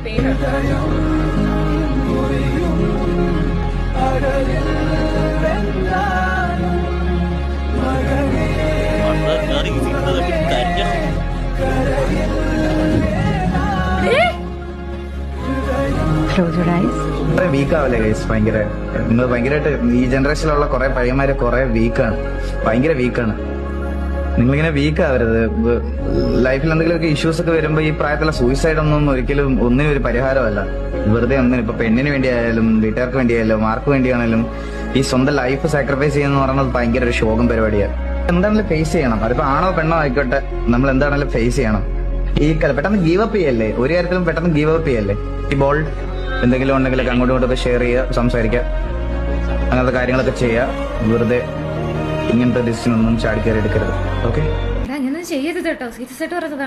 പേരുണ്ട്. വീക്കാവല്ലേ ഗൈസ്? ഭയങ്കര നിങ്ങൾ ഭയങ്കരമായിട്ട് ഈ ജനറേഷനിലുള്ള കുറെ പയ്യന്മാര് കുറെ വീക്കാണ്, ഭയങ്കര വീക്കാണ്. നിങ്ങളിങ്ങനെ വീക്കാവരുത്. ലൈഫിൽ എന്തെങ്കിലുമൊക്കെ ഇഷ്യൂസ് ഒക്കെ വരുമ്പോ ഈ പ്രായത്തിലുള്ള സൂയിസൈഡ് ഒരിക്കലും ഒന്നിനും ഒരു പരിഹാരമല്ല. വെറുതെ ഒന്നിനും ഇപ്പൊ പെണ്ണിന് വേണ്ടിയായാലും വീട്ടുകാർക്ക് വേണ്ടിയായാലും ആർക്ക് വേണ്ടിയാണെങ്കിലും ഈ സ്വന്തം ലൈഫ് സാക്രിഫൈസ് ചെയ്യുന്ന പറയുന്നത് ഭയങ്കര ഒരു ശോകം പരിപാടിയാണ്. എന്താണെങ്കിലും ഫേസ് ചെയ്യണം. അതിപ്പോ ആണോ പെണ്ണോ ആയിക്കോട്ടെ, നമ്മൾ എന്താണെങ്കിലും ഫേസ് ചെയ്യണം. ഈ പെട്ടെന്ന് ഗീവ് അപ്പ് ചെയ്യല്ലേ, ഒരു കാര്യത്തിലും പെട്ടെന്ന് ഗീവ് അപ്പ് ചെയ്യല്ലേ. ഈ ബോൾ എന്തെങ്കിലും ഉണ്ടെങ്കിലൊക്കെ അങ്ങോട്ടും ഇങ്ങോട്ടൊക്കെ ഷെയർ ചെയ്യുക, സംസാരിക്കുക, അങ്ങനത്തെ കാര്യങ്ങളൊക്കെ ചെയ്യുക. വെറുതെ ഇങ്ങനത്തെ ഡിസിഷൻ ഒന്നും ചാടിക്കയറി എടുക്കരുത്. ഓക്കെ, അങ്ങനെ ചെയ്യരുത് കേട്ടോ, സീരിയസ് ആയിട്ട് പറഞ്ഞതാണ്.